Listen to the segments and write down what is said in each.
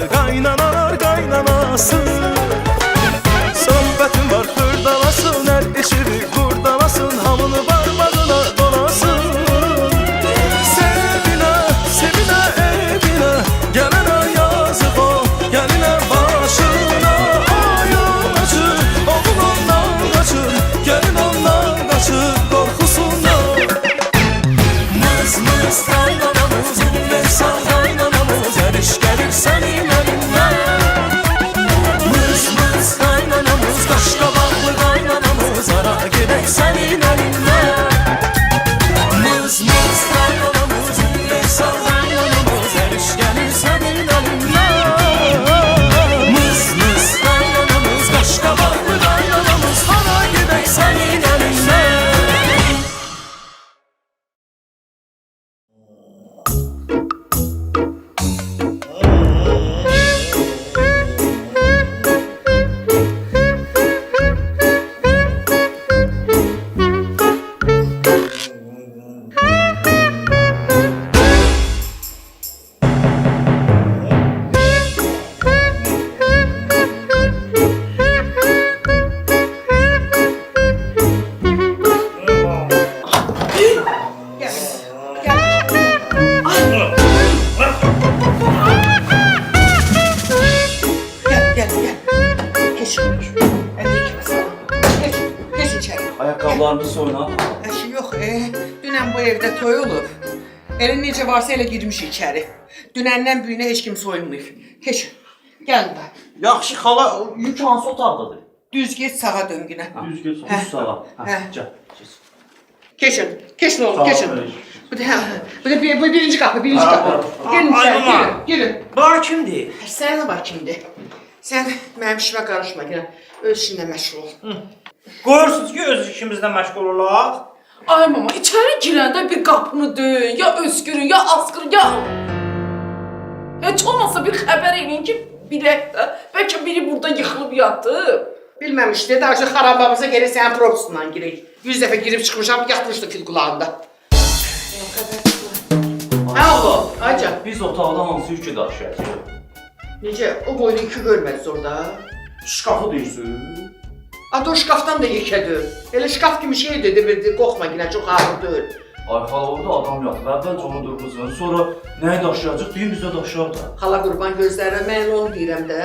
Qaynanalar qaynanası. Söhbətim var xırdalasın, hər işini qurdalasın, hamını barmağına dolasın. Sevinə, sevinə evinə, gələnə yazıq o, gəlinə başına. Ayın açır, oğul ondan qaçır, gəlin ondan qaçır qorxusundan. Mız mız qaynanamız, ümmersan qaynanamız, hər iş gəlir sənin əlindən. Mız mız qaynanamız, qaşqabaqlı qaynanamız, hara gedək sənin əlindən. Mız mız qaynanamız, ümmersan qaynanamız, hər iş gəlir sənin əlindən. Mız mız qaynanamız, qaşqabaqlı qaynanamız, hara gedək sənin əlindən. Ayakkabılarını soyuna. Eşi yok, dünən bu evdə toy olub. Elə necə varsa elə girmiş içəri. Dünəndən büyünə heç kim soyunmayıb. Heç, gəl da. Yaxşı xala, yük hansı otaqdadır? Düz get, sağa dön günə. Düz get, düz sağa. Gəl. Keçin, keçin oğlum, Sağ ol, keçin. bey. Bu da birinci qapı, birinci qapı. Gelin Ay, içəri, mama. girin. Bunlar kimdir? Sənə bax kimdir. Sən mənim işimə qarışma, günə. Öz işinlə məşğul ol. Qoyursunuz ki, öz işimizlə məşğul olaq. Ay mama, içeri girəndə bir qapını döyün, ya öskürün, ya askırın, ya... Heç olmasa bir xəbər eləyin ki, bilək də, bəlkə biri burada yıxılıb yatıb. Bilməmişdi, daha önce xarabamıza gələk sənin propsundan girək. 100 dəfə girib çıxmışam, yatmışdı fil qulağında. Hə oğlum, ayca. Biz otaqda hansı yükü daşıyacaq? Necə, o boynu iki görmədiniz orada. Şkafı deyirsin. Adı o şkafdan da yekədir. Elə şkaf kimi şey dedi, qorxma yine, çox ağır deyil. Ay xala, orada adam yatıb, əvvəlcə onu durğuzun, sonra nəyi daşıyacaq deyin, bizə daşıyaq da. Xala qurban gözlərinə, mən onu deyirəm də.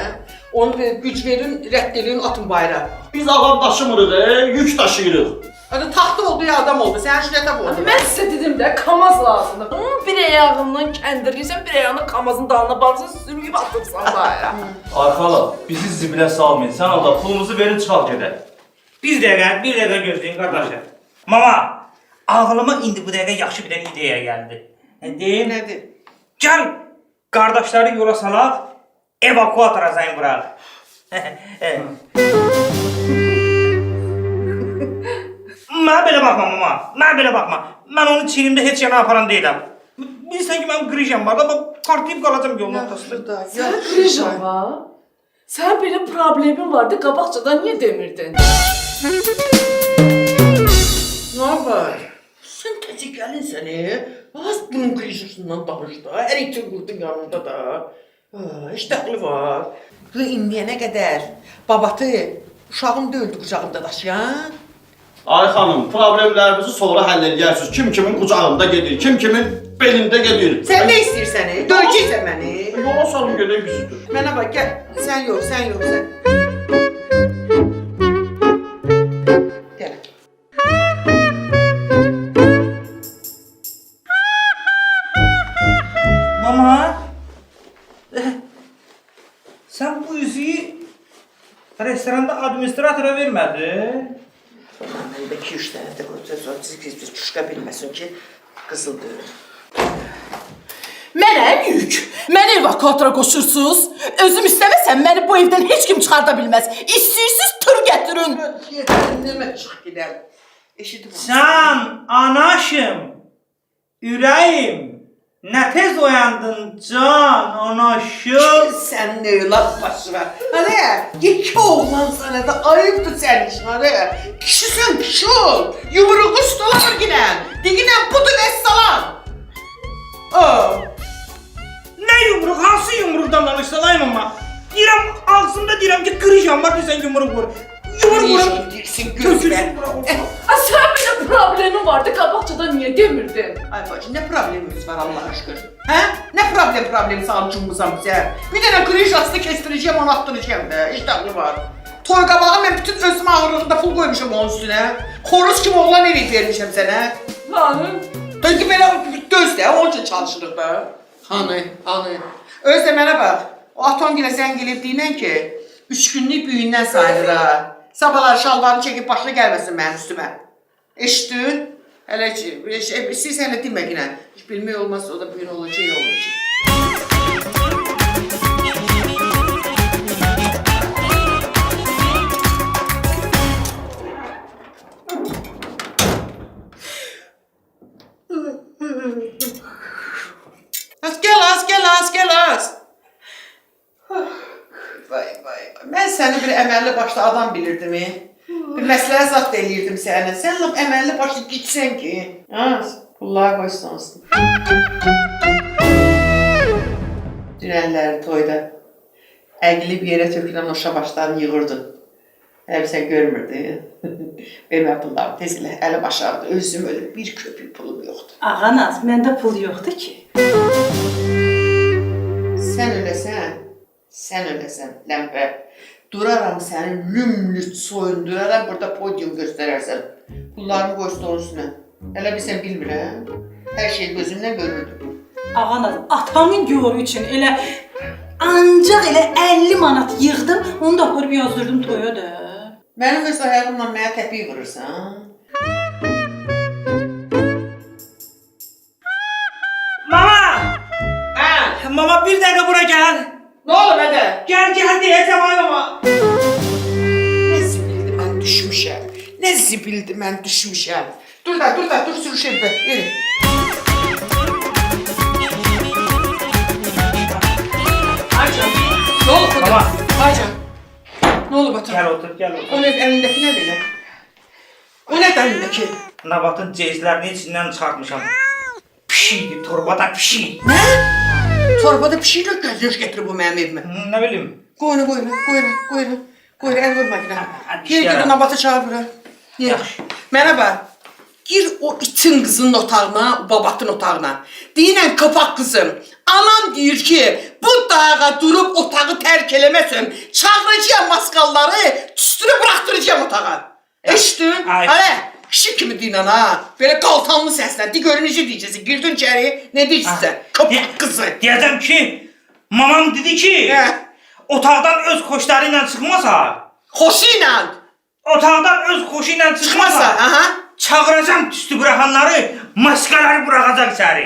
Onu güc verin, rədd edin, atın bayra. Biz adam daşımırıq, yük daşıyırıq. Adı taxta oldu ya adam oldu, sən şirətə oldu. Mən sizə dedim də, kamaz lazımdır. Onun bir ayağından kəndirliysən, bir ayağını kamazın dalına bağırsan, sürüyüb atırsan bayra. Ay xala, bizi zibilə salmayın, sən Allah pulumuzu verin, çıxaq gedək. Bir dəqiqə gözləyin qardaşlar. Mama, ağlıma indi bu dəqiqə yaxşı bir dənə ideya gəldi. Deyim, Nədir? gəl qardaşları yola salaq, evakuatora zəng vuraq. Mənə belə baxma mama, mənə belə baxma. Mən onu çiynimdə heç yana aparan deyiləm. Bilirsən ki, mənim qrijam var da, partlayıb qalacam yolun ortasında. Sən qrijin var? Sən belə problemin vardı, qabaqcadan niyə demirdin? Nə var? Sən təzə gəlin səni. Az bunun qrijasından danış da, hər itin qurdun yanında da. Heç dəxli var. Bu indiyənə qədər babatı uşağın döldü qucağında daşıyan. Ay xanım, problemlərimizi sonra həll edərsiniz. Kim kimin qucağında gedir, kim kimin belində gedir. Sən nə istəyirsən? Döyəcəksən məni. Yola salın gedək bizidir. Mənə bax, gəl. Sən yox, sən yox, sən. Gəl. Mama, sən bu üzüyü restoranda administratora vermədin? Mən də 2-3 dənə də qoyacaq, sonra çizgi çuşqa bilməsin ki, qızıldır. Mənəm yük. Məni evakuatora qoşursunuz. Özüm istəməsəm məni bu evdən heç kim çıxarda bilməz. İstəyirsiniz tır gətirin. Demə çıx gedər. Eşidib. Sən anaşım, ürəyim, nə tez oyandın can anaşım. Sən nə evlat başına. Hadi, iki oğlan sana da ayıbdır sənin işin, hadi. Kişisən, kişi ol. Yumruğu stola vur ginən. Diginən budur vəssalam. Nə yumruq, hansı yumruqdan danışsan ay mama? bilirsən yumruq vur. Yumruq vur. Deyirsin gözlə. Ay sən belə problemi vardı, qabaqcadan niyə demirdin? Ay bacı, nə problemimiz var Allah aşkına? Hə? Nə problem sağ cümləsən bizə? Bir dənə qırış astı kestirəcəyəm, onu atdıracağım da. Heç dəxli var. Toy qabağa mən bütün özüm ağırlığında pul qoymuşam onun üstünə. Xoruz kimi oğlan evi vermişəm sənə. Hanım? Çünki belə döz də, onun üçün çalışırıq da. Hanı? Öz də mənə bax, o atom gilə zəng elib deyinən ki, 3 günlük büyündən sayılır ha. Sabahlar şalvarını çəkib başına gəlməsin mənim üstümə. Eşitdin? Hələ ki, siz hələ demə yine. Hiç bilmək olmazsa o da büyün olacaq, olacaq. Gel az. Vay. Mən səni bir əməlli başlı adam bilirdim. Bir məsləhət zat eləyirdim sənə. Sən lap əməlli başlı gitsən ki. Pullar qoysansın. Dünənləri toyda əqli bir yerə tökülən oşa başlarını yığırdın. Hələ sən görmürdün. Vermə pulları tez elə, əlim aşağıda. Özüm ölüb bir köpük pulum yoxdur. Ağanaz, məndə pul yoxdur ki. Sən öləsən, ləmpə. Duraram səni lümlüt soyunduraram, burada podium göstərərsən. Pullarımı qoy stolun üstünə. Hələ bir sən bilmirəm. Hər şeyi gözümdən görürdüm. Ağanaz, atamın görü üçün elə ancaq elə 50 manat yığdım, onu da aparıb yazdırdım toya da. Mənim öz ayağımla mənə təpiy vurursan. Mama! Hə? Mama bir dəqiqə bura gəl. Nə olub hədə? Gəl deyəcəm ay mama. Nə zibildi mən düşmüşəm. Dur sürüşəm be, yeri. Aycan, nə olub burada? Mama. Aycan, nə olub ata? Gəl otur. O nə əlindəki nədir elə? O nədir əlindəki? Nabatın cezlərini içindən çıxartmışam. Pişiydi, torbada pişiy. Nə? Torbada pişiklə gözünüş gətirib bu mənim evimə. Nə bilim. Qoyun, əl vurma yine. Gir nabatı çağır bura. Mənə bax, gir o itin qızının otağına, babatın otağına. Deyinən kapak qızım, anam deyir ki, bu dağa durub otağı tərk eləməsin, çağıracağım maskalları, tüstünü bıraktıracağım otağa. Eşitdin? Hələ, kişi kimi deyinən ha, belə qaltanlı səslə, de görün necə deyəcəksin, girdin içəri, nə deyirsən sən, kapak qızı. Deyəcəm ki, mamam dedi ki, otaqdan öz xoşları ilə çıxmasa, xoşu ilə. Otaqdan öz xoşu ilə çıxmasa, çağıracam tüstü bırakanları, maskaları bırakacaq içəri.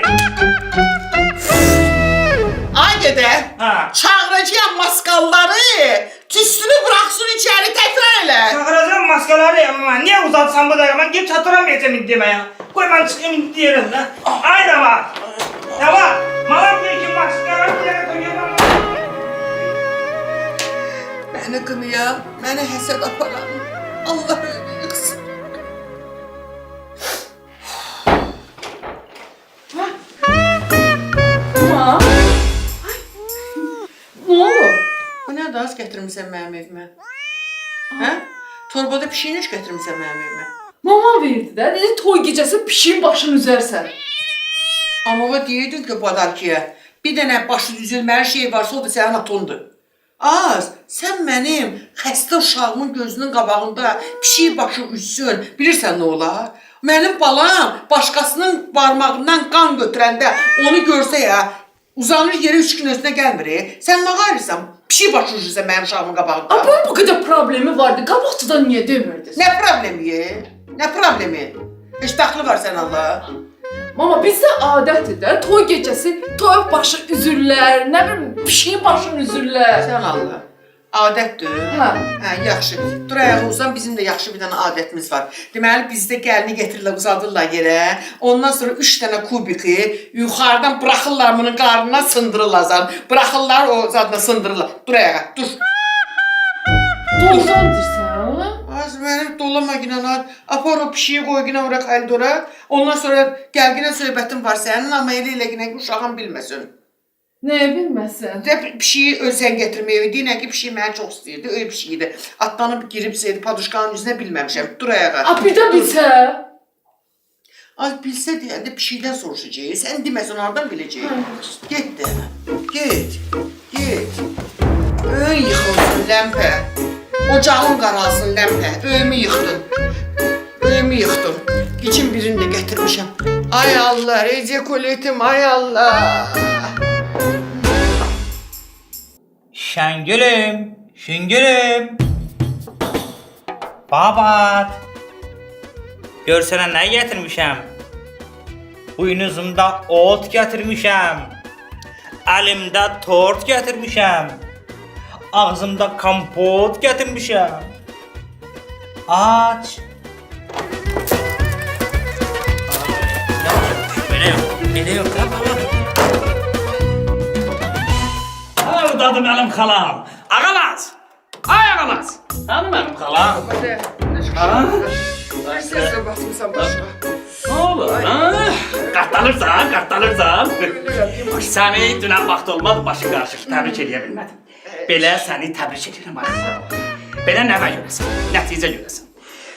Ay dedə, çağıracağım maskalları, tüstünü bıraksın içəri, təkrar elə. Çağıracam maskaları, amma niyə uzatsam bu daqa, mən gelip çatıramayacağım indi deməyə. Qoy mən çıxayım indi deyirəm də. Ay da var, da var, malam deyir ki, maskaları buraya koyacağım. Məni qınıya, məni həsəd aparan, Allah ömür yıxsın. Ne olur? Bu nədir, az gətirmişsən mənim evimə? Hə? Torbada pişiyini gətirmişsən mənim evimə? Mama verdi də, dedi toy gecəsi pişiyin başını üzərsən. Amma o deyirdin ki, badarkiyə, bir dənə başı düzülməli şey varsa, o da sənin atondur. Az, sən mənim xəstə uşağımın gözünün qabağında pişik başı üzsün, bilirsən nə olar? Mənim balam başqasının barmağından qan götürəndə onu görsə ya, uzanır yerə 3 gün özünə gəlmir. Sən nə qarırsan? Pişik başı üzürsən mənim uşağımın qabağında. Bunun bu qədər problemi vardı, qabaqcadan niyə demirdiniz? Nə problemi? Nə problemi? Heç daxlı var sən Allah. Mama bizdə adətdir də, toy gecəsi toy başı üzürlər, nə bilim pişiyin başını üzürlər. Sən Allah. Adətdir. Hə. Hə, yaxşı. Dur ayağı uzan, bizim də yaxşı bir dənə adətimiz var. Deməli, bizdə gəlini getirirlər, uzadırlar yerə. Ondan sonra 3 dənə kubiki yuxarıdan bıraxırlar bunun qarnına, sındırırlar zan. Bıraxırlar, o zadına sındırırlar. Dur ayağa, dur. Doğrudan deyirsən, ha? Az mənim dolama ginə, apar o pişiyi qoy ginə ora koridora. Ondan sonra gəl ginə söhbətin var sənin, amma elə ginə uşağın bilməsin. Nəyə bilməsən? De bir şeyi özən getirməyə ödəyinə ki, bir şey mənə çox istəyirdi, öyle bir şeydi. Atlanıb giribsəydi paduşkanın yüzünə bilməmişəm. Dur ayağa. A, bir də bilsə. Az bilsə deyəndə bir şeydən soruşacaq. Sən deməsən oradan biləcək. Get də. Get. Get. Öyün yıxılsın ləmpə. Ocağın qaralsın ləmpə. Öyümü yıxdın. Öyümü yıxdın. Geçin birini də gətirmişəm. Ay Allah, recekoletim, ay Allah. Şəngülüm, Şüngülüm. Babat. Görsənə nə gətirmişəm? Buynuzumda ot gətirmişəm. Əlimdə tort gətirmişəm. Ağzımda kompot gətirmişəm. Aç. Belə yox, Hardadır mənim xalam? Ağamaz! Ay ağamaz! Hanı mənim xalam? Sesle basmışsan başa. Ne olur? Qatlanırsan. Səni dünən vaxt olmadı, başın qarışıq, təbrik edə bilmədim. Belə səni təbrik edirəm artıq. Belə nəvə görəsən, nəticə görəsən.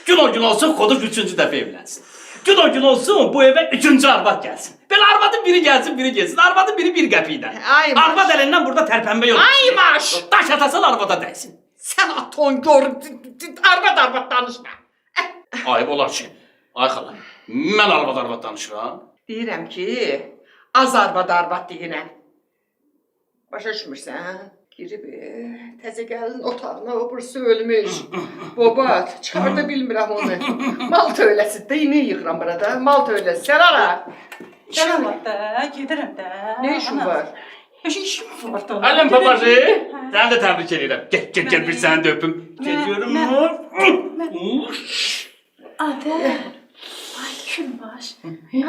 Gün olsun, Xoduş 3-cü dəfə evlənsin. Gün olsun, bu evə 3-cü arvad gəlsin. Belə arvadın biri gəlsin, biri gelsin. Arvadın biri bir qəpikdən. Ay maş. Arvad əlindən burada tərpənmə yox. Ay maş. Daş atasan arvada dəysin. Sen aton gör, arvad danışma. Ayıb olar ki. Ay xalam, mən arvad danışıram. Deyirəm ki, az arvad deyinən. Başa düşmürsən? Girib, təzə gəlin otağına, o burası ölmüş. Bobat, çıxarda bilmirəm onu. Mal töyləsi, deyini yığıram burada, mal töyləsi. Sən ara. İşim var da, gedirəm də. Ne işin var? İşim var da. Ələm babacı, səni də təbrik edirəm. Gel bir səni də öpüm. Geliyorum. Adə, ay Külbaş,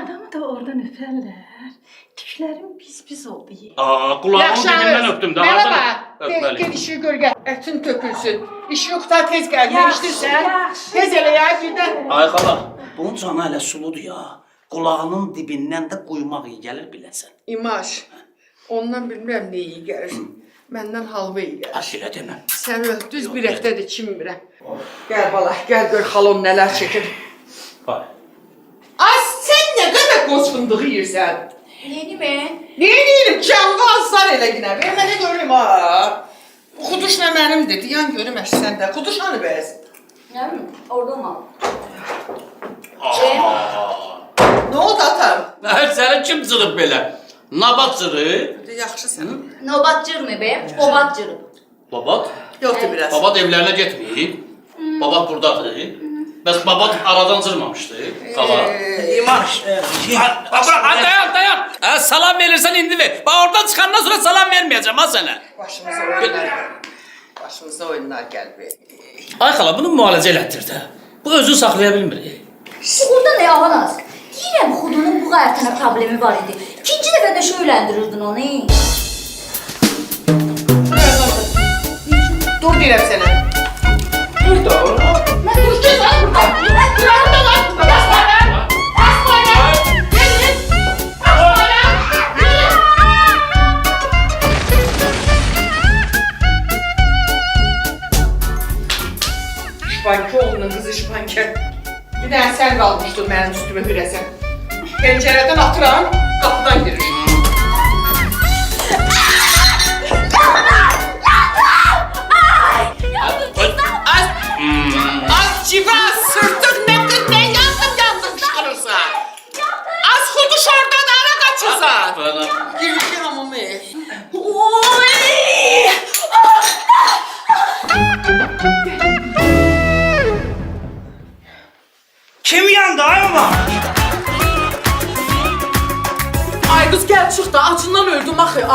adamı da oradan öpərlər. Tüklərim biz oldu. Kulağımın dibindən öptüm. Merhaba, gel işi gör gel. Ətin tökülsün. İş yoxsa tez gəl, görüşdürsən. Tez elə ya, birdən. Ay xala, bunun canı hələ suludur ya. Qulağının dibindən də quymaq iyi gəlir biləsən. İmaj, ondan bilmirəm nə iyi gəlir. Məndən halva iyi gəlir. Asilə deməm. Sən öl, düz bir həftədir çimirəm. Gəl bala, gəl gör xalon nələr çəkir. Bax. Ay, sən nə qədər qoz fındığı yiyirsən? Yeni mi? Ne deyirəm, canlı azlar elə günə. Ver mənə görüm ha. Bu Xuduş nə mənimdir, deyən görüm əş səndə. Xuduş hanı bəs? Ne mi? Orada mı? Ne oldu atam? Səni kim cırıb belə? Nabat cırıb? Yaxşısan. Nobatçır mı be? Obatçır. Babat? Yoxdur biraz. Babat evlərinə getməyib. Babat buradadır. Bəs babat aradan cırmamışdı. Xala. İmaş. Dayan. Salam verirsen indi ver. Bak oradan çıkandan sonra salam vermeyeceğim ha sana. Başımıza oyunlar gəl. Başımıza oyunlar gəl be. Ay xala bunu müalicə elətdir də. Bu özünü saxlaya bilmir. Burada ne avanas? Deyirəm Xudunun bu qayətənə problemi var idi. İkinci dəfə də şöylendirirdin onu. Dur deyirəm sənə. Dur da. Dur ki sen burada. Şpanki oğlunun kızı şpanki. Bir dənə sən qalmışdın mənim üstümə hürəsən. Pencərədən atıram, qapıdan girir. Az civa sırtın ne yandım kışkırırsan. Az Xuduş oradan ara kaçırsan. Girişi hamamı. Kim yandı ayma? Ay kız gel çık da acından öldüm axı.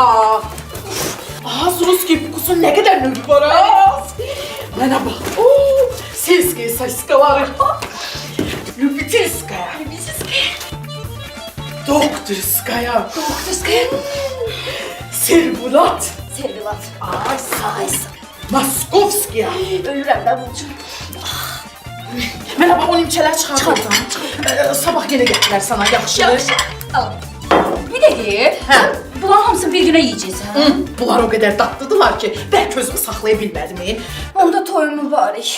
Az Rus gibi kusun ne kadar növü var az. Bana bak. Selskaya saçkaları. Любительская. Doktorskaya. Servulat. Servilat. Ay sağ Moskovskaya. Ölürəm də bunun üçün. Mənə bax o nimçələr çıxardım. Sabah yenə gətirər sana yaxşı. Yaxşı. Al. Bir də deyir. Hə. Bunların hamısını bir günə yeyəcəksən. Bunlar o qədər dadlıdılar ki, bəlkə özümü saxlaya bilmədim. Onda toy mübarək.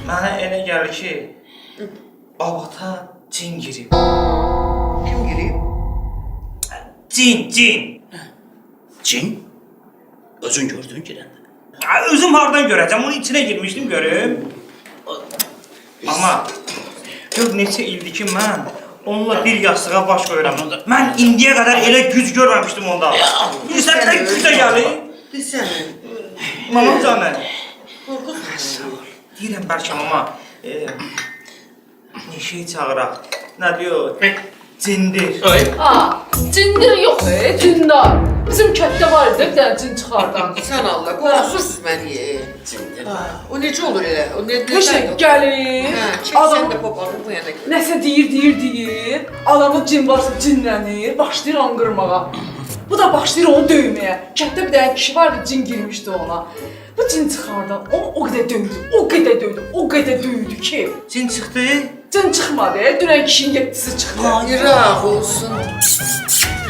Mənə elə gəlir ki, babata cin girib. Kim girib? Cin. Cin? Özün gördün girəndə. Özüm hardan görəcəm? Onun içinə girmişdim görüm. Ama gör neçə ildir ki mən onunla bir yastığa baş qoyuram. Mən indiyə qədər elə güc görməmişdim onda. Bilirsən nə gücə gəlir? Desene. Mamam canı. Korkutma. Deyirəm bəlkə mama, neşeyi çağıraq. Nə diyor? Cindir. Cindir yox, cindar. Bizim kətdə var idi, bir dənə cin çıxardan. Sen Allah, korkursuz beni. O necə olur elə? O ne? Peşə gəlir, Çek sen adam de babanı bu yana. nəsə deyir. Adamın cin varsa cinlənir, başlayır anqırmağa. Bu da başlayır onu döyməyə. Kətdə bir dənə kişi var, cin girmişdi ona. Bu cin çıxardı, onu o qədər döydü ki, Cin çıxdı. cin çıxmadı. Dünən kişinin 7'si çıxdı. İraq olsun.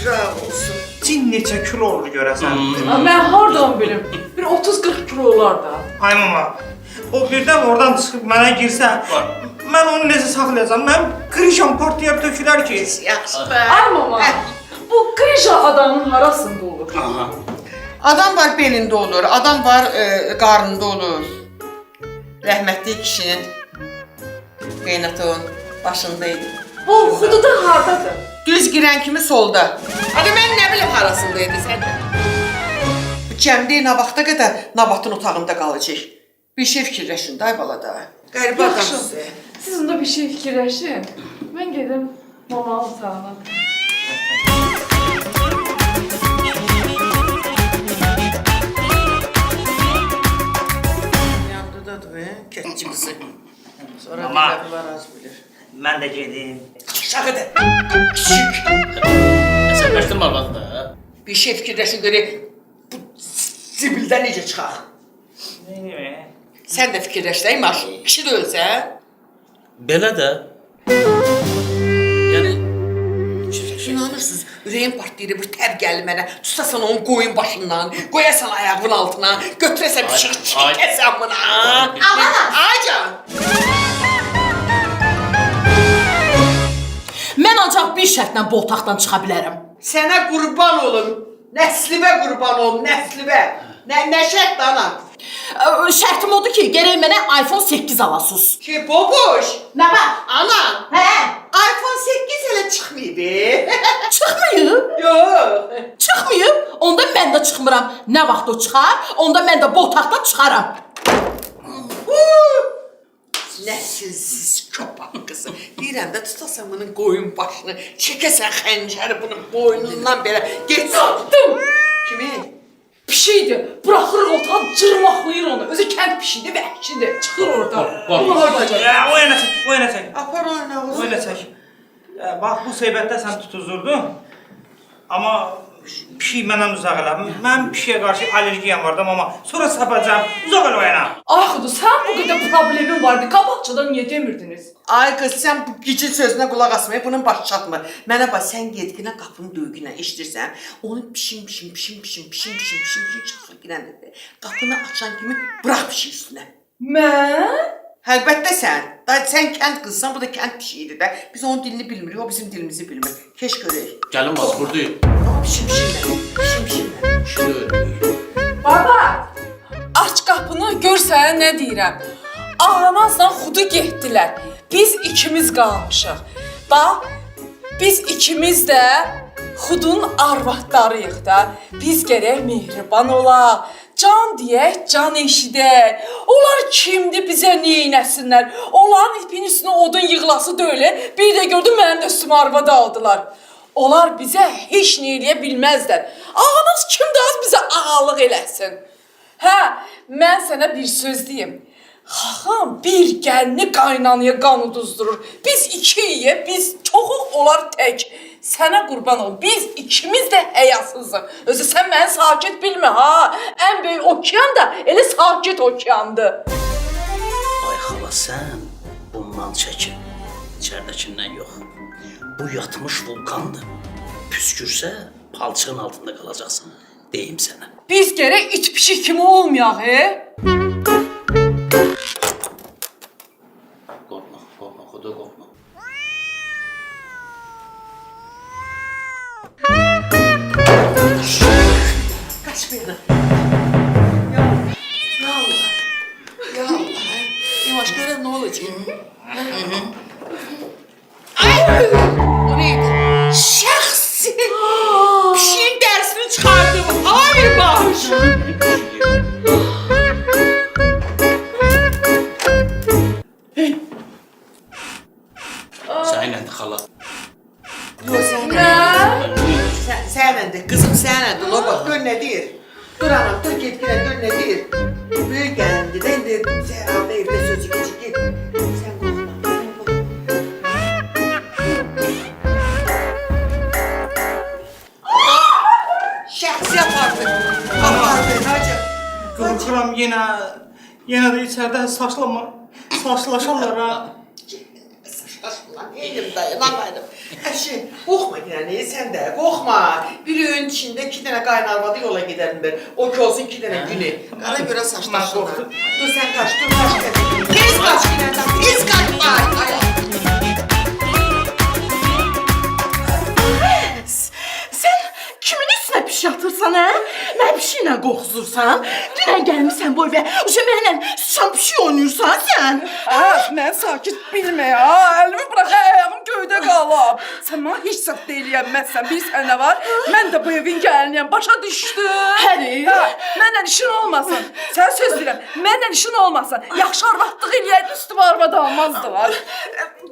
İraq olsun. Cin neçə kilo olur görəsən? Mən hardan bilim? Bir 30-40 kilo olar da. Ay mama, o birdən oradan çıxıb mənə girsə, mən onu necə saxlayacam? Mən krişam partlayıb tökülər ki. Yaxşı. Ay mama, bu krija adamın harasında olur? Adam var belində olur, adam var qarnında olur. Rəhmətli kişinin qeynatın başındaydı. Bu xududa hardadır? Düz girən kimi solda. Hadi mən nə bilim harasındaydı sən də. Bu cəmdə nə vaxta qədər Nabatın otağında qalacaq. Bir şey fikirləşin day balada. Qəribə Yaxşı. adamsınız. Siz onda bir şey fikirləşin. Mən gedim mamanın otağına. Yandıdadır və kətçimizi. Sonra Mama. bilir, az bilir. Mən də gedim. Şaqıdır. Küçük. Əsəbləşdirmə arvadı da. Bir şey fikirləşin görək. Bu zibildən necə çıxaq? Neyimi? Sən də fikirləş də imaş. Kişi də ölsə. Belə də. Yəni İnanırsınız, ürəyim partlayır, bir təb gəlir mənə. Tutasan onun qoyun başından, qoyasan ayağının altına, götürəsən bir şey, çəkəsən buna. Aycan! Mən ancaq bir şərtlə bu otaqdan çıxa bilərəm. Sənə qurban olum. Nəslibə qurban olum, nəslibə. Nə şərt ana? Şərtim odur ki, gərək mənə iPhone 8 alasınız. Ki, boboş. Nə var? Ana, Hə? iPhone 8 elə çıxmayıb. Çıxmayıb? Yox. Çıxmayıb? Onda mən də çıxmıram. Nə vaxt o çıxar, onda mən də bu otaqdan çıxaram. Nəsilsiz köpək qızı. Deyirəm də tutasan bunun qoyun başını, çəkəsən xəncəri bunun boynundan belə getsin. Kimi? Pişiydi. Bıraxırıq otağı, cırmaqlayır onu. Özü kənd pişiydi, vəhşidir. Çıxır oradan. O yana çək, o yana çək. Apar oyna O yana çək. Bax, bu söhbətdə sən tutuzurdun. Amma pişik məndən uzaq elə. Mən pişiyə qarşı allergiyam vardı, amma sonra sapacam, uzaq elə o yana. Ay xudu, sən bu qədər problemin vardı. Qabaqçadan niyə demirdiniz? Ay qız, sən bu gicil sözünə qulaq asmaya bunun başı çatmır. Mənə bax, sən gedginə qapının döygünə eşidirsən, onu pişim çıxır girəndir. Qapını açan kimi bırax pişik üstünə. Mən? Əlbəttə sən. Sən kənd qızsan, bu da kənd pişiyidir də. Biz onun dilini bilmirik, o bizim dilimizi bilmir. Keş görək. gəlin bax buradayıq. Pişim. Baba, aç qapını, gör sənə nə deyirəm. Ağlamazla xudu getdilər. Biz ikimiz qalmışıq. Bax, biz ikimiz də xudun arvadlarıyıq da. Biz gərək mehriban olaq. Can deyək, can eşidək. Onlar kimdir, bizə neynəsinlər? Onların ipin üstünə odun yığlası döylə. Bir də gördüm, mənim də üstümə arvad aldılar. Onlar bizə heç nə eləyə bilməzlər. Ağanız kimdir, az bizə ağalıq eləsin. Hə, mən sənə bir söz deyim. Xaxam bir gəlini qaynanaya qan uduzdurur. Biz ikiyik, biz çoxuq, onlar tək. Sənə qurban ol, biz ikimiz də həyasızıq. Özü sən məni sakit bilmə ha. Ən böyük okean da elə sakit okeandır. Ay xala sən bundan çəkin. İçəridəkindən yox. Bu yatmış vulkandır. Püskürsə palçığın altında qalacaqsan. Deyim sənə. Biz gərək it pişik kimi olmayaq, Qorxma, qorxma, xuda qorxma. Kaç beni. Ya Allah. Ya Allah. Yavaş görelim ne olacak. Ay! O neydi? Şəxsi pişiyin dərsini çıxardım. Hayır baş. Sənədir xala. Yok sen de kızım sen de o bak gör ne deyir. Dur anam dur git gire gör ne deyir. Büyük geldi ben de herhalde evde sözü geçip git. Sen korkma sen korkma. Şahsi yapardı. Yapardı hacı. Qorxuram yenə də içəridə saçlaşarlar ha. Saçmaşma neydim dayanamaydım. Eşi korkma yani sen de korkma. Bir öğün içinde 2 tane kaynarmadı yola giderimdir. O ki olsun 2 tane günü. Bana göre saçlaşsınlar. Dur sen kaç dur kaç. Tez kaç giderden tez kaç var. Sən kimin üstünə piş yatırsan, hə? Mən pişiklə qorxuzursan? Dünən gəlmisən bu evə, mənlə sıçan pişik oynayırsan sən? Mən sakit bilmə ya. Əlimi bırax, ayağım göydə qalıb. Sən mənə heç zət deyilməzsən. Bilirsən nə var? Mən də bu evin gəliniyəm. Başa düşdün? Həri? Mənlə işin olmasın. Sən söz deyirəm. Mənlə işin olmasın. Yaxşı arvadlıq eləyəydin, üstümə arvad almazdılar.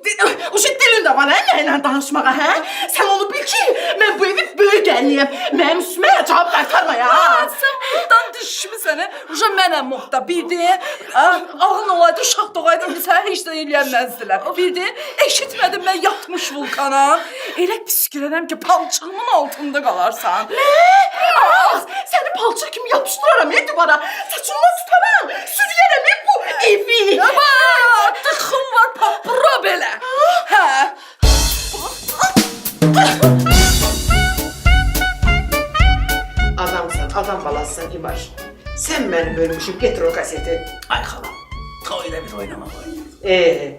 Dilin də var, hə? Nəylə danışmağa, hə? Sən onu bil ki, mən bu evin böyük gəliniyəm. Mənim üstümə cavab qaytarma ya. Sən buradan düşmüsən, hə? Mənəm muhta, bildin? Ağın olaydı, uşaq doğaydı, sənə heç də eləyənməzdilər. Bildin? Eşitmədim mən yatmış vulkana. Elə püskürərəm ki, palçığımın altında qalarsan. Nə? Səni palçıq kimi yapışdıraram, ya duvara. Saçından tutaram, sürüyərəm bu evi. Dıxım var, papura belə. Hə? Adamsan, adam balasısın ki baş. Sen beni bölmüşsün, getir o kaseti. Ay xala. Toyda bir oynamaq oynayır.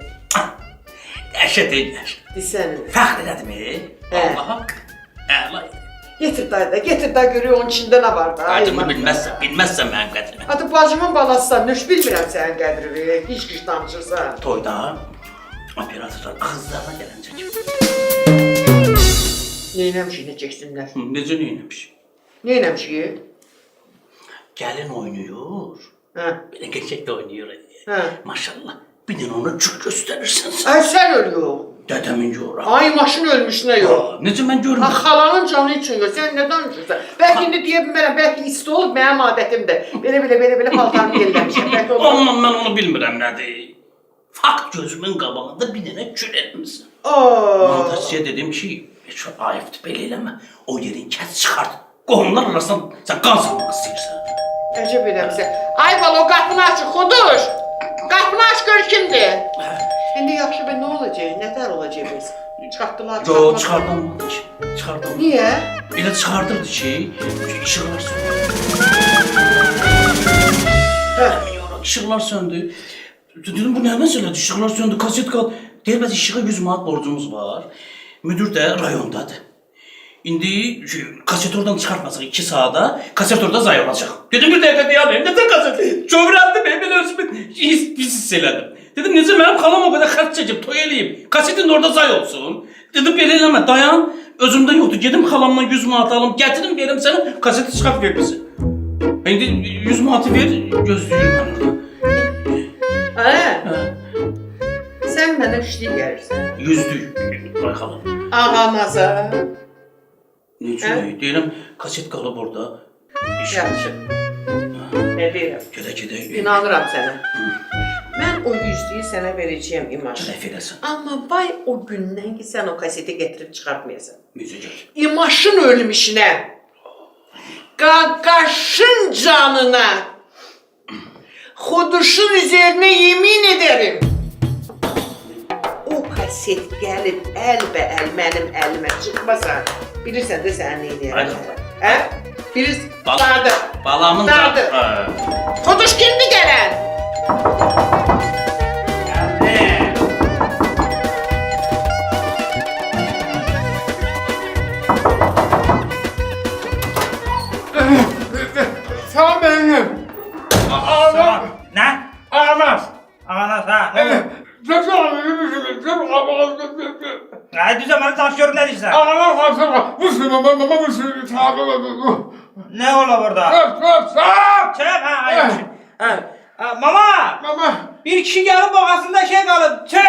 Dəhşət edir. Desen. Fəxr elədimi? Allaha əla. Getir dayı da, getir dayı görüyor onun içinde ne var da. Qədrimi bilməzsən mənim qədrimi. Adı bacımın balasısan, nöş bilmirəm sənin qədrini. Hiç güç danışırsan. Toyda operatorlar ağızlarına gələncə kimi. Neynəmiş inəcəksinlər? Necə neyləmiş? Neynəmiş ki? Gəlin oynayır. Hə. Belə gerçək də oynayır. Hə. Maşallah. Bir də onu cür göstərirsən sən. Ay sen ölüyor. Dədəmin yoru. Ay maşın ölmüş ne yok. Necə mən Ha görmürəm? xalanın canı için yok. Sen ne danışırsan? Belki indi deyə bilmərəm, belki isti olub mənim adətimdir. Belə paltarını yelləmişəm. Belki olur. Amma mən onu bilmirəm nədir. Fakt gözümün qabağında bir dənə kül etmişsən. Montajçıya dedim ki, heç o ayıbdır, belə eləmə. O yerin kəs çıxart. Qohumlar arasından sən qan salmaq istəyirsən. Əcəb eləmişsən. Ay bala o qapını açın, xudur. Qapını aç gör kimdir. İndi yaxşı be, nə olacaq? Nətər olacaq biz? Çıxartdılar, Yo, çıxardamadı ki. Çıxardamadı. Niyə? Elə çıxardırdı ki, işıqlar söndü. İşıqlar söndü. Dedim, bu nə məsələdir? İşıqlar söndü, kaset qal. Deyir, bəs işığa 100 manat borcumuz var. Müdür də rayondadır. İndi kaset oradan çıxartmasaq 2 saata, kaset orada zay olacaq. Dedim, bir dəqiqə deyəlim, nədən kaset? Kövrəldim, belə özümü hiss elədim. Dedim, necə mənim xalam o qədər xərc çəkib, toy eləyib, kasetin orada zay olsun. Dedim, belə eləmə, dayan, özümdə yoxdur, gedim xalamdan 100 manat alım, gətirim, verim sənə, kaseti çıxart ver bizi. İndi 100 manatı ver, gözləyirəm mən orada. Hə? Sən mənə üçlük gəlirsən. 100'lük, ay xalam. Ağamaza. Necə, deyirəm, kaset qalıb orada. Yaxşı. Nə deyirəm? Gedə. İnanıram sənə. Mən o 100-lüyü sənə verəcəyəm İmaş. Affedersin. Amma vay o gündən ki sən o kaseti getirib çıxartmayasan. Müzik götür. İmaşın ölmüşünə, Qaqaşın canına, Xuduşun üzerine yemin ederim. O kaset gəlib əlbəəl mənim əlimə çıxmasa, bilirsən də sən nə edəyəm? Hə? Bilirsən? Dardı. Balamın Dardı. Xuduş kimdi gələn? Sağ benim. Tamam. Ne? Ağlamaz. Ağanas ha. Ne oldu? Nasıl ağlamıyorsun? Hadi zaman taşıyorum ne diyorsun? Ağlamaz. Mısın? Ne ola burada? Çek ha. Yaxşı. Ha. Mama. Bir kişi gelip boğazında şey kalıb. Çek.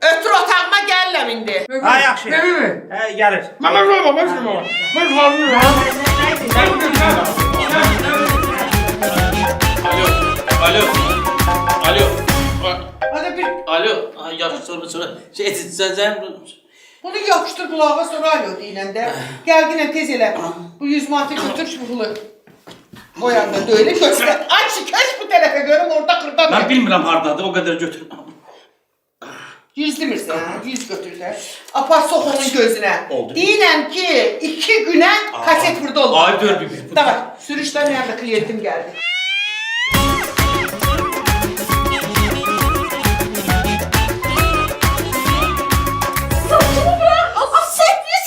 Ötür otağıma gəlləm indi. Ha yaxşı. Gelir. Alo. Hadi bir Alo. Yaxşı sonra. Sen bunu yapıştır qulağa sonra alo deyiləndə. Gəl yine tez elə. Bu 100 manatı götür pulu. O yanda da öyle göster. Aç bu tarafa görüm orada kırdan. ben bilmirəm hardadır, o kadar götür. 100 demirsən, 100 götürsən. Apar sox onun gözünə. Oldu. Deyiləm ki 2 günə kaset burada olur. Ay dur bir. Davay, sürüşdən yanında klientim gəldi.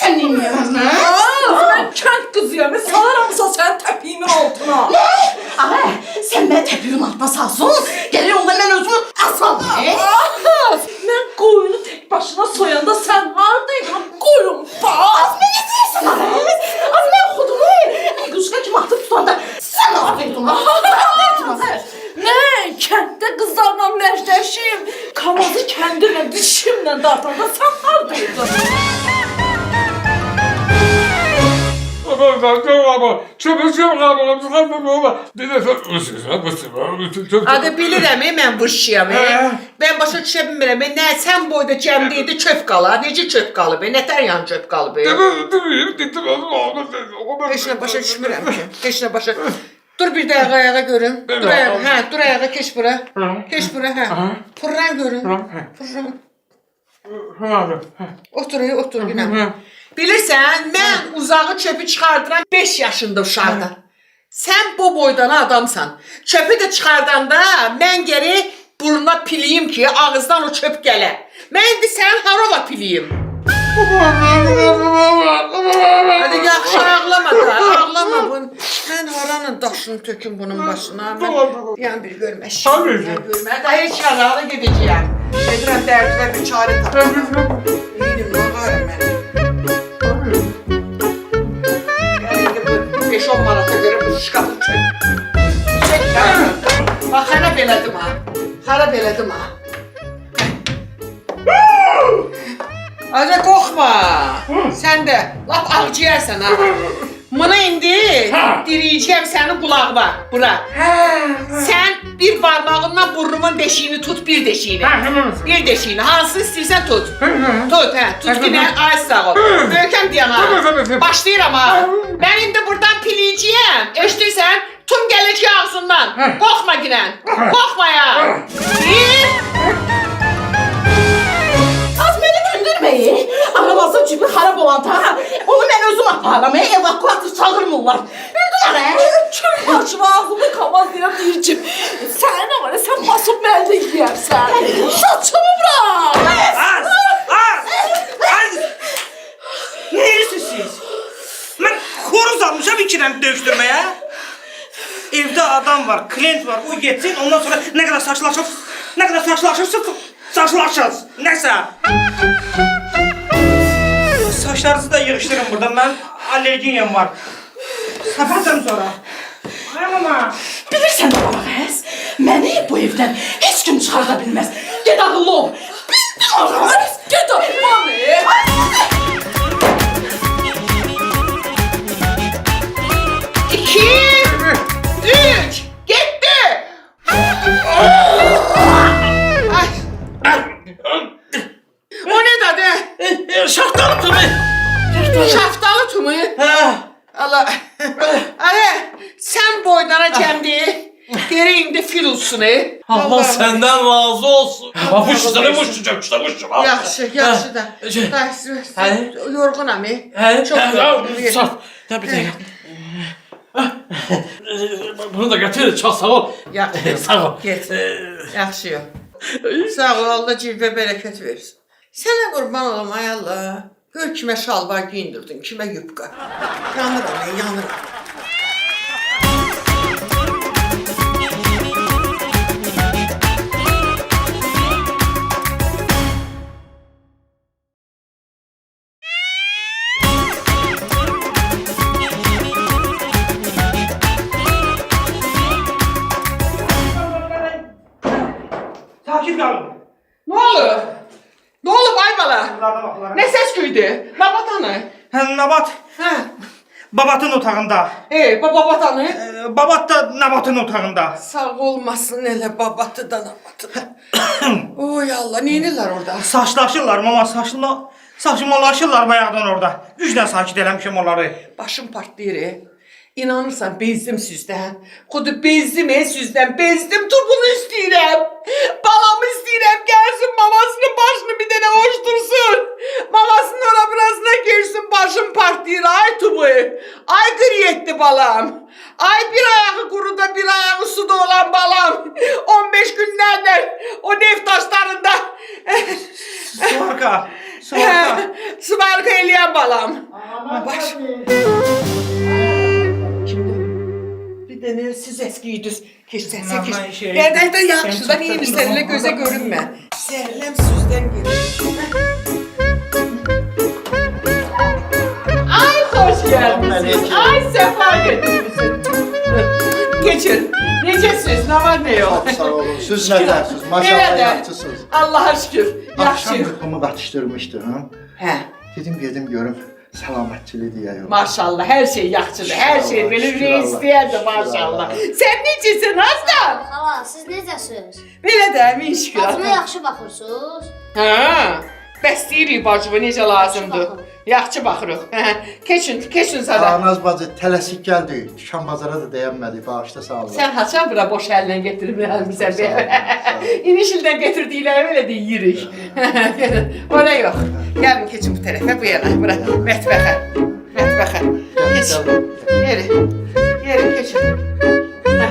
Sen dinliyorsun ha? Ben kent kızıyım. Salaramsa sen tepiğimin altına. Ama sen ben tepiğin altına salsın. Geliyor onda ben özümü asam. Ben koyunu tek başına soyanda sen hardaydın? Koyun bak. Az ne diyorsun ha? Az ben kudumu. Ay kuşuna kim atıp tutanda sen ne yapıyordun ha? Ne? Kentte kızlarla meşleşeyim. Kamazı kendime dişimle dartanda sen hardaydın? Adı bilirəm, mən vurşuyam. Ben başa düşə bilmirəm. Nə sən boyda cəmdiydi çöp qalar. Necə çöp qalıb? Nətər yan çöp qalıb? Heç nə başa düşmürəm ki. Heç nə başa. Dur bir dəqiqə ayağa görüm. Dur ayağa. Hə, dur ayağa keç bura. Keç bura, hə. Pırran görüm. Pırran. Otur, otur yine. Bilirsən, mən uzağı çöpü çıxardıram 5 yaşında uşaqda. Sən bu boydan adamsan. Çöpü də çıxardanda mən geri burnuna piliyim ki, ağızdan o çöp gələ. Mən indi sən harova piliyim. Hadi yaxşı ağlama da, ağlama bunu. Mən haranın daşını töküm bunun başına. Mən yan bir görmə. Görmə, daha heç yanağına gedəcəyəm. Gedirəm dərdilə bir çare tapım. Yedim, ağarım mənim. 5-10 manata göre bu şkafı çök. Çek ya. Bak harap elədim ha. Harap elədim ha. Aca qorxma. Sən də lap ağcıyarsan ha. Bunu indi diriyeceğim senin kulağına. Bura. Sen bir parmağınla burnumun deşiğini tut, bir deşiğini. Bir deşiğini. Hansını istiyorsan tut. Tut he. Tut yine ağaç sağ ol. Böyükəm diyem ha. Başlayıram ha. Ben indi buradan pileyeceğim. Eşitiysen tüm gelecek ağzından. Korkma yine. Korkma ya. Bir. Az beni gündürmeyin. Arabasın çünkü harap olan ta. Onu ben özüm aparamaya evakuatör çağırmırlar. Bildiler he. Çok başıma ağzımda kamaz diye diyeceğim. Sen ne var ya, sen basıp melde yiyersen. Saçımı bırak. Az! Neyse siz? Ben koruz almışam ikiden dövüştürmeye. Evde adam var, klient var, o geçsin, ondan sonra ne kadar saçlaşırız. Neyse. Saçlarınızı da yığıştırın buradan, ben alerjiyem var. Kapatalım sonra. Ay mama. Bilirsen de bana kız. Beni bu evden hiç kim çıkartabilmez. Git akıllı ol. Bildin o zaman. Git o. Mami. İki. Üç. Gitti. Hadi. Şaftalı tumu. Şaftalı tumu. Allah. Hadi sen boydana kendi. Geri indi fil olsun. Allah senden razı olsun. Ha bu şişleri vuruşacak, işte vuruşacak. Yaxşı, yaxşı da. Hə? Yorğunam. Çok yorğunum. Saf. Ya bir dakika. Bunu da götür, çok sağ ol. Sağ ol. Get. Yaxşı yox. Sağ ol, Allah cilvə bərəkət versin. Sənə qurban olum, ay Allah. Gör kimə şalvar giyindirdin, kimə yubqa. Yanıram, yanıram. Takip kalın. Ne olur? Ne olub ay bala? Bunlarda bakılara. Ne ses güydü? Babatanı. Nabat Hə. Babatın otağında. Babatanı. Babat da Nabatın otağında. Sağ olmasın elə babatı da nabatı da. Oy Allah, neynirlər orada? Saçlaşırlar mama saçmalaşırlar bayağıdan orada. Güclə sakit eləmişim onları. Başım partlayır. İnanırsan bezdim sizdən. Xudu bezdim sizdən. Bezdim, tubunu istəyirəm. Balamı istəyirəm. Gəlsin mamasının başını bir dənə hoştursun. Mamasının ora burasına girsin. Başım partlayır. Ay tubu. Ay qıriyetli balam. Ay bir ayağı quruda bir ayağı suda olan balam. 15 günlərlə o neft taşlarında. Suvarka. Sıvarka eləyən balam. Baş. Bir dənə siz əskiydiniz. Keçsənsə keç. Gərdəkdə yaxşıdan iyiymiş səninlə gözə görünmə. Zərləm süzdən gelir. Ay hoş geldiniz. Ay sefa getirdiniz. Geçin. Necəsiniz? Ne var ne yok? Çok sağ olun. Siz ne dersiniz? Maşallah yaxşısınız. Allah'a şükür. Akşam Yaxşı. yuxumu qatışdırmışdım. Hə. Dedim gedim görüm salametçili deyəyim. Maşallah her şey yaxşıdır. Her şey belə şükür reis Allah. deyərdi maşallah. Sen necəsin Azdan? Xala, siz necəsiniz? Belə də min şükür. Bacıma yaxşı baxırsınız? Hə. Bəstəyirik bacımı necə lazımdır. baxın. Yaxşı baxırıq. Hə. Keçin sada. Anaz bacı tələsik gəldi. Dükan bazara da dəyənmədi. Bağışda sağ olun. Sən haçan bura boş əllə getirib gəlmisən Sağ olun, sağ olun. İnişildən getirdikləri belə deyirik. Ora yox. Gəlin keçin bu tərəfə, bu yana, bura mətbəxə. Mətbəxə. Keç. Yeri keçin. Hə.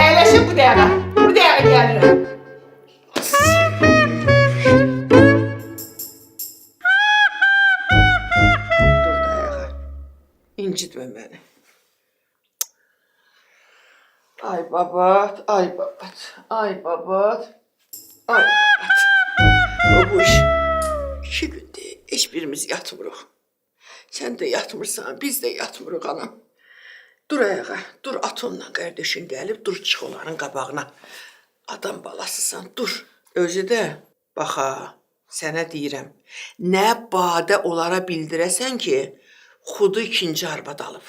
Əyləşin bu dəqiqə. Bu dəqiqə gəlirəm. Dur dayağa. İncitmə məni. Ay babat, ay babat, ay babat, ay babat. O bu iş 2 gündür heç birimiz yatmırıq. Sən də yatmırsan, biz də yatmırıq anam. Dur ayağa, dur atonla qardaşın gəlib, dur çıx onların qabağına. Adam balasısan, dur. Özü də, baxa, sənə deyirəm, nə badə onlara bildirəsən ki, xudu ikinci arvad alıb.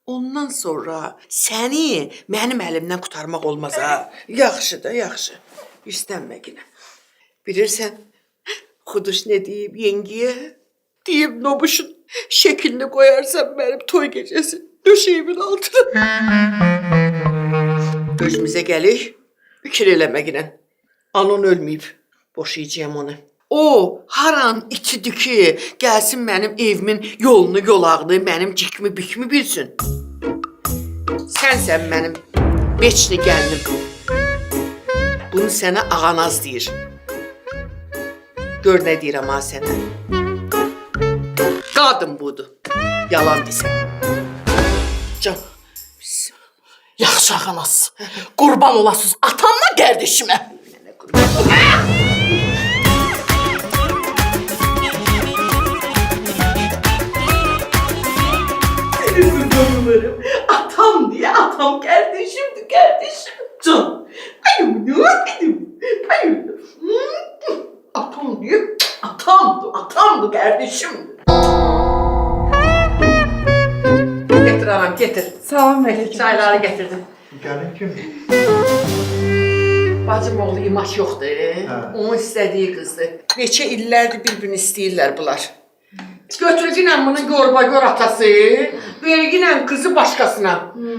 Ondan sonra səni mənim əlimdən qurtarmaq olmaz ha. Yaxşı da, yaxşı. İstənmə yenə. Bilirsən, Xuduş nə deyib yengiyə? Deyib Nobuşun şəklini qoyarsan mənim toy gecəsi döşəyimin altına. Özümüzə gəlik, fikir eləmə yenə. Anon ölməyib, boşayacağım onu. O, haran itidir ki, gəlsin mənim evimin yolunu, yolağını, mənim cikmi, bükmü bilsin. Sənsən mənim beçli gəlinim. Bunu sənə Ağanaz deyir. Gör nə deyirəm ha sənə. Qadın budur. Yalan desən. Can. Yaxşı ağanaz. Qurban olasınız atamla qardaşımə. Seni kurban olurum. Atam diye atam kardeşimdi kardeşim. Can. Ayım. Atam diye atamdı kardeşimdi. Getir anam, getir. Salam əleykum. Çayları getirdim. Gəlin kimdir? Bacım oğlu imaç yoxdur. Onun istədiyi qızdır. Neçə illərdir bir-birini istəyirlər bunlar. Götürgünlə bunun gorba-gor atası, verginlə kızı başqasına.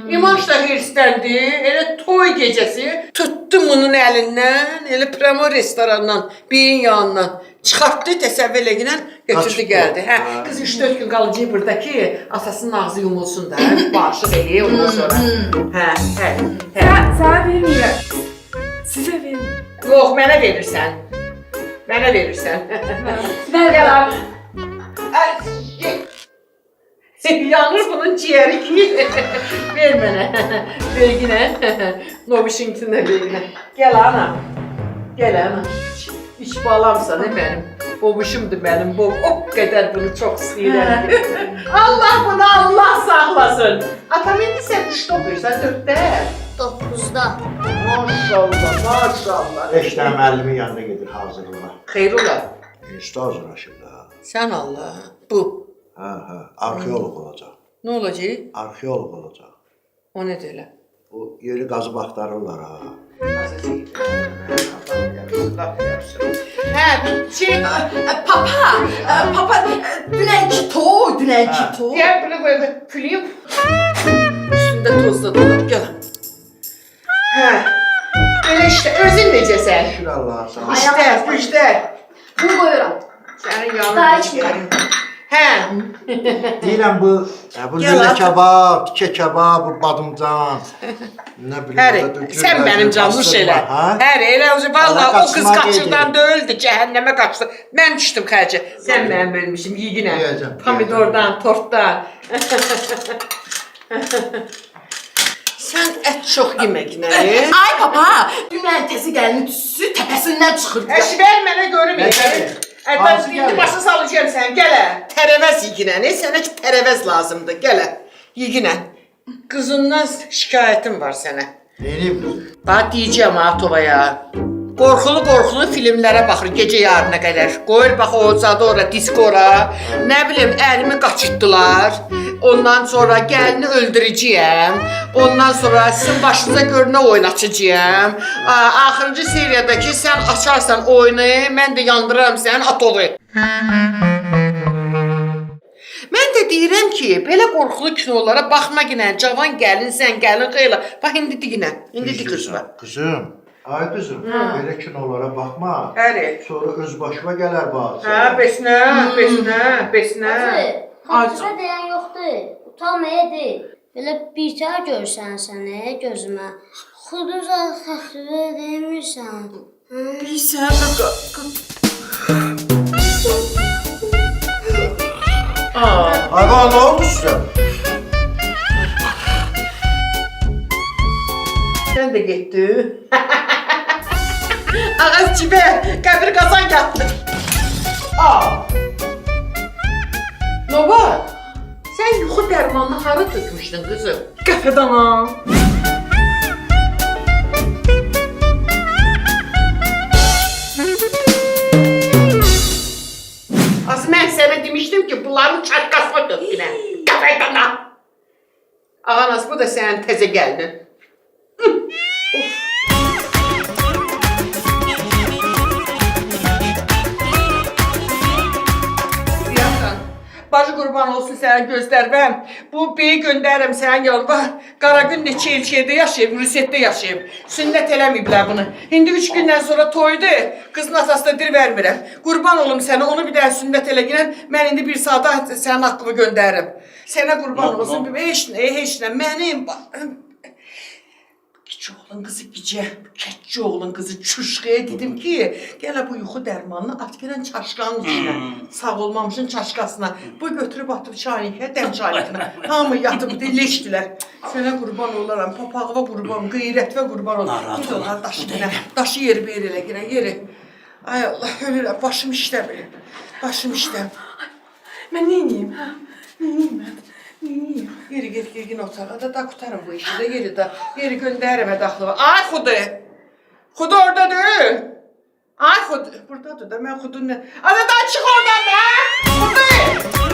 İmaç da hirsləndi, elə toy gecəsi tutdu bunun əlindən, elə pramo restorandan, beyin yanından çıxartdı, təsəvvür eləginən götürdü gəldi. Hə, qız 3-4 gün qalacaq burada ki, atasının ağzı yumulsun da, bağışıq eləyir ondan sonra. Hə. Sənə vermirəm. Sizə vermirəm. Yox, mənə verirsən. Mənə verirsən. Ver abi. Yanır bunun ciğeri ki. Ver mənə. Verginə. Novişinkinə verginə. Gəl ana. Gəl ana. İç balamsan mənim. Bobuşumdur mənim. O qədər bunu çox istəyirəm ki. Allah bunu Allah saxlasın. Atam indi sən 3-də oxuyursan, 4-də. 9-da. Maşallah, maşallah. 5 dənə müəllimin yanına gedir hazırlığa. Xeyr ola. Üstə hazırlaşır da. Sən Allah. Bu. Hə, arxeoloq olacaq. Nə olacaq? Arxeoloq olacaq. O nədir elə? Bu yeri qazıb axtarırlar ha. Hə, şey, Papa, dünənki toy. gəl bunu qoy, külüyüm. Üstündə tozla dolub, gəl. Hə, belə işte, özün necəsən? Şükür Allah'a sana. İşdə. Bu qoyuram. Sənin Daha yanın içmirəm. Hə, Deyirəm bu lülə kebab, tikə kebab, bu badımcan. Nə bilim. həri, orada sən mənim canlış elə. Həri, elə valla o qız qaçırdan döyüldü, cəhənnəmə qaçdı. Mən düşdüm xərcə. Sən mənim bölmüşüm, yiginə. Yeyəcəm, Pomidordan, tortdan. Sən ət çox yemək, nə? Ay papa, dünən təzə gəlini tüsü təpəsindən çıxırdı. Əş ver mənə görüm Nə elə. gəlir? Mən Hansı indi gəlir? başa salacağım sən, gələ. Tərəvəz yiginə, sənə ki tərəvəz lazımdır, gələ. Yiginə. Qızından şikayətim var sənə. Neyim qızım? Bax deyəcəm ha Tovaya. Qorxulu filmlərə baxır gecə yarına qədər. Qoyur bax o zadı ora, diskora. Nə bilim, əlimi qaçırtdılar. Ondan sonra gəlini öldürəcəyəm. Ondan sonra sizin başınıza görünə oynatacağım. Axırıncı seriyadakı sən açarsan oyunu, mən də yandıraram sənin atovu. Mən də deyirəm ki, belə qorxulu kinolara baxma ginən, cavan gəlin xeyla. Bax indi diginə, indi diqirsən. Qızım, ay qızım, belə kinolara baxma. Həri. Sonra öz başıma gələr bazı. Hə, besinə. Hacı deyən yoxdur. Utanmaya deyil. Belə bir tər görsən səni gözümə. Xuduza xəxrə demirsən. Bilsən Ay bana ne oldu size? Sən də getdi. Ağaz cibə, qəbir qazan yatdı. Nova, sən yuxu dərmanını hara tökmüşdün qızım? Qəfədən ha. Az mən sənə demişdim ki, bunların çarkasına tökdülən. Qəfədən ha. Ağanaz, bu da sənin təzə gəldin. Bacı qurban olsun sənin gözləriməm. Bu beyi göndərirəm sənin yanına. Qaragün neçə il şeydə yaşayıb, Rusiyyətdə yaşayıb. Sünnət eləməyiblər bunu. İndi 3 gündən sonra toydu. Qızın atası da dir vermirəm. Qurban olum sənə, onu bir dənə sünnət eləginən. Mən indi bir saata sənin haqqımı göndərirəm. Sənə qurban olsun. Heç nə, mənim. Kiçi oğlun qızı gecə, kətçi oğlun qızı çuşqaya dedim ki, gələ bu yuxu dərmanını at gələn çaşqanın içinə, sağ olmamışın çaşqasına. Bu götürüb atıb çaynikə, dəm çaynikına. Hamı yatıb leşdilər. Sənə qurban olaram, papağıva qurban, qeyrətvə qurban olaram. Gid onlar daşı gələ, daşı yeri bir elə gələ, yeri. Ay Allah, ölürəm, başım işləmir. Başım işləmir. Mən neyniyim, hə? Neyniyim mən? Yeri get girgin otağa da qutarım bu işi də yeri göndərimə daxlı var. Ay Xudu! Xudu oradadır! Ay Xudu! Buradadır da mən Xudun nə... Adadan çıx oradan da! Xudu!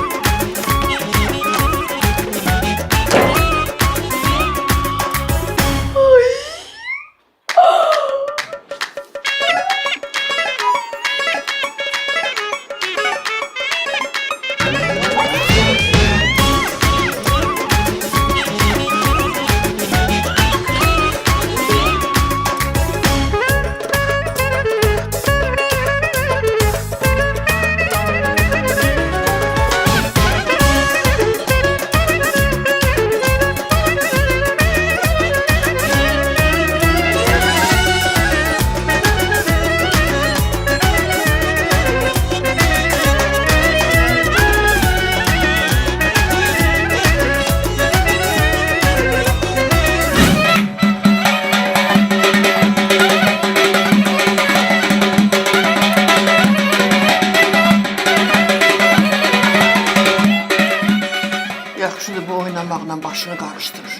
oynamaqla başını qarışdırır.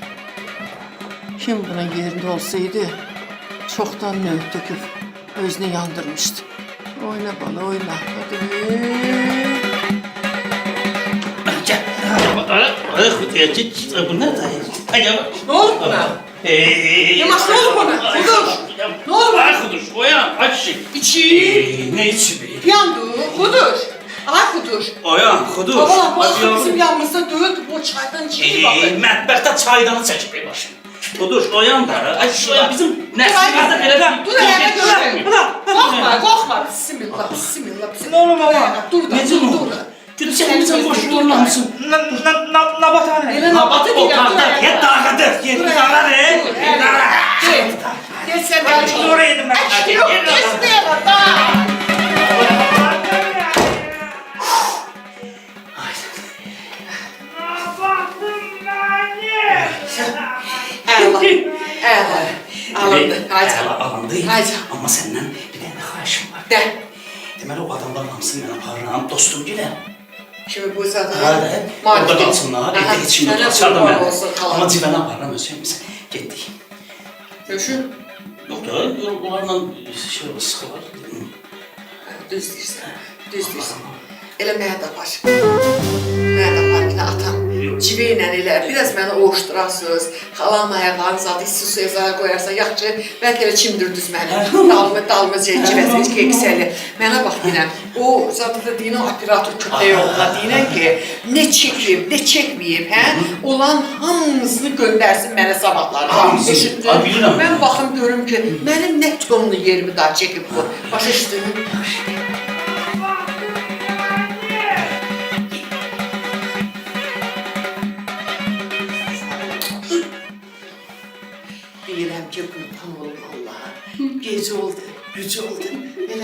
Kim bunun yerində olsaydı, çoxdan növ töküb özünü yandırmışdı. Oyna bala, oyna. Hadi. Gel. Ay kutuya git. Bu ne da? Ay yavaş. Ne oldu buna? Yavaş, ne oldu buna? Kuduş. Ne oldu buna? Ay kuduş. Oyan aç şey. İçi. Ne içi be? Yandı. Kuduş. Ay kuduş. Oyan kuduş. Baba, bax bizim yanımızda döyüldü bu çaydan içi baxır. Mətbəxdə çaydanı çəkib ey başım. Kuduş oyan da. Ay bizim nəslimizdə belə də. Dur ayağa görürüm. Qorxma, qorxma. Bismillah, bismillah. Ne olur baba? Dur da, Necə dur, oldu? dur. Gidip sen boş yorulmamısın. Nabataane. Elə nabatı deyirəm, dur ayağa. Get dağıdır. Get dağıdır. Get sen gəl. Dur yedim ben. Yok, kesmeyemem daha. Əla, əla. Alındı, haydi. Alındı. Haydi. Amma səndən bir dənə xahişim var. De. Deməli o adamlar hamısını mən aparıram, dostum gilə. Şimdi bu zaten... Hadi. Orada qalsınlar, evdə heç kim yox, açardım mən. Amma civənə aparıram, özümüz. Getdik. Görüşün. Yox da, onlarla şey olur, sıxılar. Düz deyirsən, düz deyirsən. Elə mənə də var. Mənə də var, elə atam civi ilə elə, biraz məni oğuşdurasınız. Xalam ayaqlarını zadı, isti suya zara qoyarsan, yaxşı, bəlkə elə çimdirdiniz məni. Dalma civəsi, keksəli. Mənə bax deyinəm, o zadı da deyinə operator köpəyi oğluna deyinən ki, nə çəkib, nə çəkməyib, hə? Olan hamısını göndərsin mənə sabahları. Hamısını? Eşitdin? Ay, bilirəm. Mən baxım görüm ki, mənim nə tonlu yerimi daha çəkib bu. Başa düşdün? Deyirəm ki, qurban olum Allaha. Gecə oldu, gücü oldu.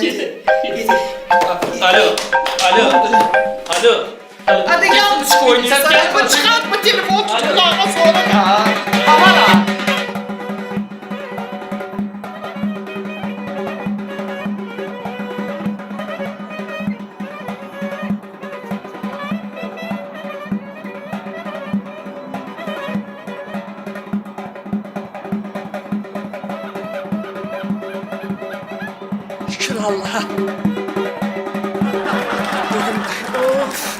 Gedək. Alo, alo, alo. Hadi yanlış koyduysan, bu çıxartma telefon tutularına sonra da. Havara. Şükür Allah'a. Dedim, of.